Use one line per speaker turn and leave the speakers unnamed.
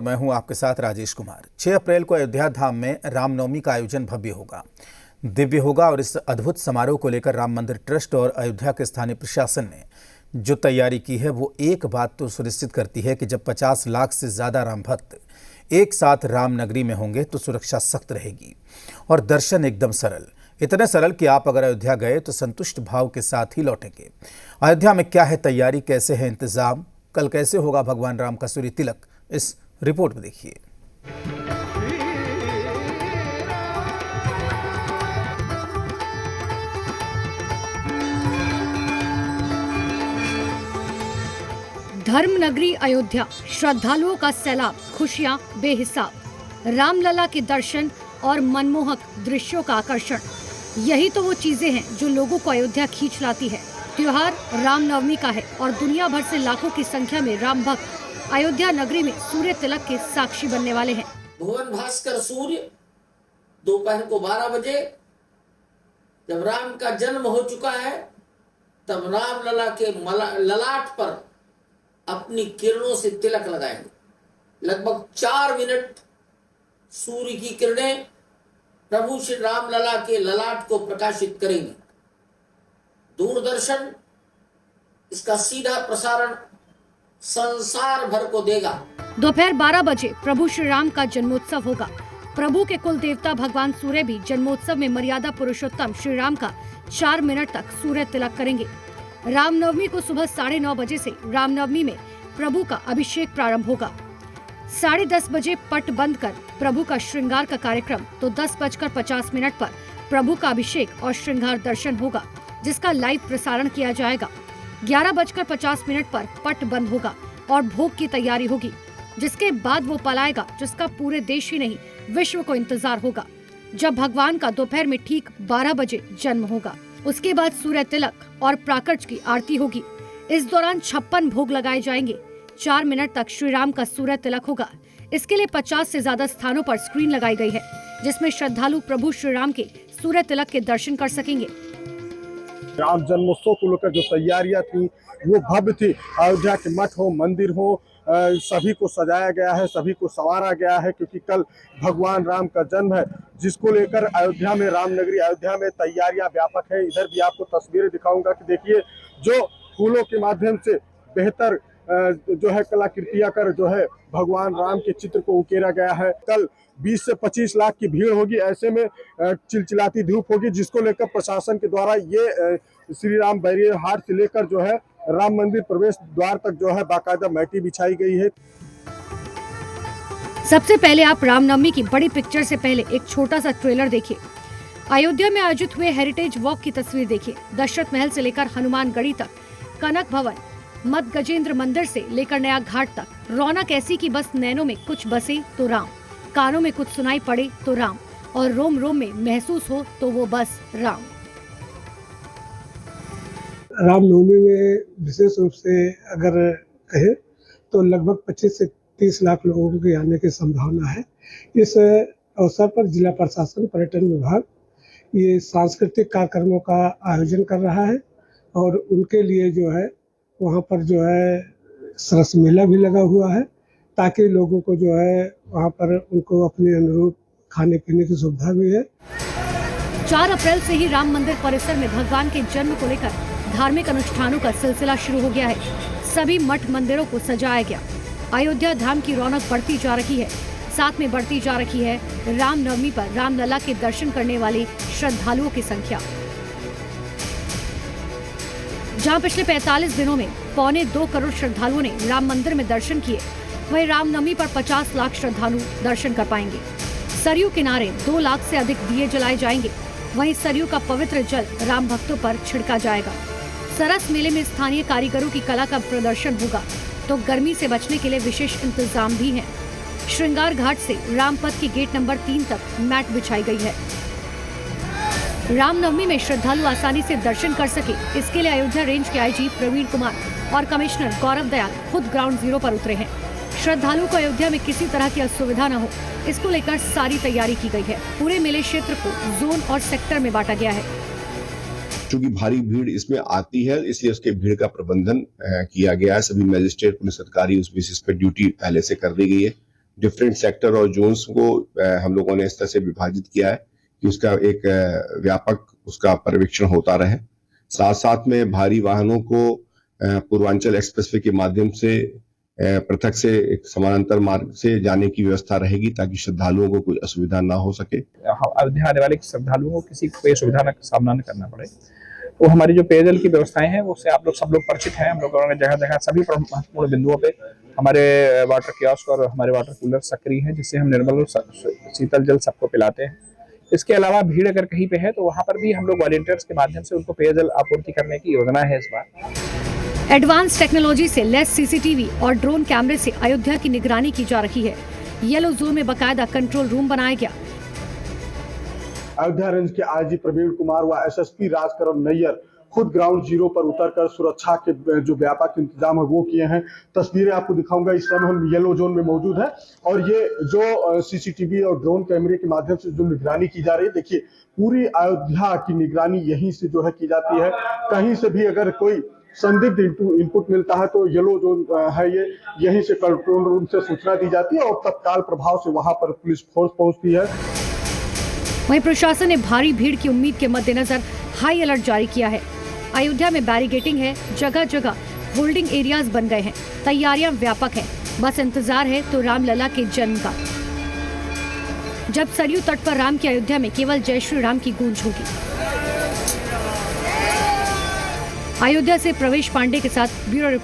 मैं हूं आपके साथ राजेश कुमार। 6 अप्रैल को अयोध्या धाम में रामनवमी का आयोजन भव्य होगा, दिव्य होगा और इस अद्भुत समारोह को लेकर राम मंदिर ट्रस्ट और अयोध्या के स्थानीय प्रशासन ने जो तैयारी की है वो एक बात तो सुनिश्चित करती है कि जब 50 लाख से ज़्यादा राम भक्त एक साथ राम नगरी में होंगे तो सुरक्षा सख्त रहेगी और दर्शन एकदम सरल, इतने सरल कि आप अगर अयोध्या गए तो संतुष्ट भाव के साथ ही लौटेंगे। अयोध्या में क्या है तैयारी, कैसे है इंतजाम, कल कैसे होगा भगवान राम का सूर्य तिलक, इस रिपोर्ट में देखिए।
धर्म नगरी अयोध्या, श्रद्धालुओं का सैलाब, खुशियां बेहिसाब, रामलला के दर्शन और मनमोहक दृश्यों का आकर्षण, यही तो वो चीजें हैं जो लोगों को अयोध्या खींच लाती है। त्योहार रामनवमी का है और दुनिया भर से लाखों की संख्या में राम भक्त अयोध्या नगरी में सूर्य तिलक के साक्षी बनने वाले हैं।
भुवन भास्कर सूर्य दोपहर को 12 बजे जब राम का जन्म हो चुका है तब रामलला के ललाट पर अपनी किरणों से तिलक लगाएंगे। लगभग 4 मिनट सूर्य की किरणें प्रभु श्री रामलला के ललाट को प्रकाशित करेंगी। दूरदर्शन इसका सीधा प्रसारण संसार भर को देगा।
दोपहर 12 बजे प्रभु श्री राम का जन्मोत्सव होगा। प्रभु के कुल देवता भगवान सूर्य भी जन्मोत्सव में मर्यादा पुरुषोत्तम श्री राम का 4 मिनट तक सूर्य तिलक करेंगे। रामनवमी को सुबह 9:30 बजे से रामनवमी में प्रभु का अभिषेक प्रारंभ होगा। 10:30 बजे पट बंद कर प्रभु का श्रृंगार का कार्यक्रम, तो 10:50 पर प्रभु का अभिषेक और श्रृंगार दर्शन होगा, जिसका लाइव प्रसारण किया जाएगा। 11:50 पर पट बंद होगा और भोग की तैयारी होगी, जिसके बाद वो पलाएगा, जिसका पूरे देश ही नहीं विश्व को इंतजार होगा, जब भगवान का दोपहर में ठीक 12 बजे जन्म होगा। उसके बाद सूर्य तिलक और प्राकट्य की आरती होगी। इस दौरान 56 भोग लगाए जाएंगे। 4 मिनट तक श्री राम का सूर्य तिलक होगा। इसके लिए 50 से ज्यादा स्थानों पर स्क्रीन लगाई गई है, जिसमें श्रद्धालु प्रभु श्री राम के सूर्य तिलक के दर्शन कर सकेंगे।
राम जन्मोत्सव को लेकर जो तैयारियां थी वो भव्य थी। अयोध्या के मठ हो, मंदिर हो, सभी को सजाया गया है, सभी को संवारा गया है, क्योंकि कल भगवान राम का जन्म है, जिसको लेकर अयोध्या में रामनगरी अयोध्या में तैयारियां व्यापक है। इधर भी आपको तस्वीरें दिखाऊंगा कि देखिए जो फूलों के माध्यम से बेहतर जो है कलाकृतियां कर जो है भगवान राम के चित्र को उकेरा गया है। कल 20 से 25 लाख की भीड़ होगी। ऐसे में चिलचिलाती धूप होगी, जिसको लेकर प्रशासन के द्वारा ये श्री राम बैरियर हाट से लेकर जो है राम मंदिर प्रवेश द्वार तक जो है बाकायदा मैटी बिछाई गई है।
सबसे पहले आप रामनवमी की बड़ी पिक्चर से पहले एक छोटा सा ट्रेलर देखिए। अयोध्या में आयोजित हुए हेरिटेज वॉक की तस्वीर देखिए। दशरथ महल से लेकर हनुमानगढ़ी तक, कनक भवन, मत गजेंद्र मंदिर से लेकर नया घाट तक, रौनक ऐसी की बस नैनों में कुछ बसे तो राम, कानों में कुछ सुनाई पड़े तो राम, और रोम रोम में महसूस हो तो वो बस राम।
रामनवमी में विशेष रूप से अगर कहें तो लगभग 25 से 30 लाख लोगों के आने की संभावना है। इस अवसर पर जिला प्रशासन, पर्यटन विभाग ये सांस्कृतिक कार्यक्रमों का आयोजन कर रहा है और उनके लिए जो है वहाँ पर जो है सरस मेला भी लगा हुआ है, ताकि लोगों को जो है वहाँ पर उनको अपने अनुरूप खाने पीने की सुविधा भी है।
4 अप्रैल से ही राम मंदिर परिसर में भगवान के जन्म को लेकर धार्मिक अनुष्ठानों का सिलसिला शुरू हो गया है। सभी मठ मंदिरों को सजाया गया। अयोध्या धाम की रौनक बढ़ती जा रही है। साथ में बढ़ती जा रही है रामनवमी पर रामलला के दर्शन करने वाले श्रद्धालुओं की संख्या। जहां पिछले 45 दिनों में 1.25 करोड़ श्रद्धालुओं ने राम मंदिर में दर्शन किए, वहीं रामनवमी पर 50 लाख श्रद्धालु दर्शन कर पाएंगे। सरयू किनारे 2 लाख से अधिक दिए जलाए जाएंगे। वहीं सरयू का पवित्र जल राम भक्तों पर छिड़का जाएगा। सरस मेले में स्थानीय कारीगरों की कला का प्रदर्शन होगा, तो गर्मी से बचने के लिए विशेष इंतजाम भी हैं। श्रृंगार घाट से रामपथ के गेट नंबर 3 तक मैट बिछाई गई है। रामनवमी में श्रद्धालु आसानी से दर्शन कर सके, इसके लिए अयोध्या रेंज के आईजी प्रवीण कुमार और कमिश्नर गौरव दयाल खुद ग्राउंड जीरो पर उतरे हैं। श्रद्धालुओं को अयोध्या में किसी तरह की असुविधा न हो, इसको लेकर सारी तैयारी की गई है। पूरे मेले क्षेत्र को जोन और सेक्टर में बांटा गया है।
चूंकि भारी भीड़ इसमें आती है, इसलिए उसके भीड़ का प्रबंधन किया गया है। सभी मजिस्ट्रेट, पुलिस अधिकारी उस बेसिस पे ड्यूटी पहले से कर दी गई है। डिफरेंट सेक्टर और जोन्स को हम लोगों ने इस तरह से विभाजित किया है कि उसका एक व्यापक उसका पर्यवेक्षण होता रहे। साथ साथ में भारी वाहनों को पूर्वांचल एक्सप्रेसवे के माध्यम से पृथक से एक समानांतर मार्ग से जाने की व्यवस्था रहेगी ताकि श्रद्धालुओं को कोई असुविधा ना हो सके।
अयोध्या आने वाले श्रद्धालुओं को किसी कोई असुविधा का सामना न करना पड़े। वो हमारी जो पेयजल की व्यवस्थाएं हैं उससे आप लोग सब लोग परिचित हैं। हम लोगों ने जगह जगह सभी महत्वपूर्ण बिंदुओं पे हमारे वाटर कियोस्क और हमारे वाटर कूलर सक्रिय हैं, जिससे हम निर्मल और शीतल जल सबको पिलाते हैं। इसके अलावा भीड़ अगर कहीं पे है तो वहां पर भी हम लोग वॉलंटियर्स के माध्यम से उनको पेयजल आपूर्ति करने की योजना है इस बार।
एडवांस टेक्नोलॉजी से लैस सीसीटीवी और ड्रोन कैमरे से अयोध्या की निगरानी की जा रही है। येलो जोन में बकायदा कंट्रोल रूम बनाया गया।
अयोध्या रेंज के आईजी प्रवीण कुमार व एसएसपी राजकरण नैयर खुद ग्राउंड जीरो पर उतरकर सुरक्षा के जो व्यापक इंतजाम है वो किए हैं। तस्वीरें आपको दिखाऊंगा। इस समय हम येलो जोन में मौजूद है और ये जो सीसीटीवी और ड्रोन कैमरे के माध्यम से जो निगरानी की जा रही है, देखिए पूरी अयोध्या की निगरानी यहीं से जो है की जाती है। कहीं से भी अगर कोई संदिग्ध इनपुट मिलता है तो येलो जोन है ये, यहीं से कंट्रोल रूम से सूचना दी जाती है और तत्काल प्रभाव से वहां पर पुलिस फोर्स पहुंचती है।
वहीं प्रशासन ने भारी भीड़ की उम्मीद के मद्देनजर हाई अलर्ट जारी किया है। अयोध्या में बैरिकेडिंग है, जगह जगह होल्डिंग एरियाज बन गए हैं, तैयारियां व्यापक हैं। बस इंतजार है तो रामलला के जन्म का। जब सरयू तट पर राम की अयोध्या में केवल जय श्री राम की गूंज होगी। अयोध्या से प्रवेश पांडे के साथ ब्यूरो रिपोर्ट।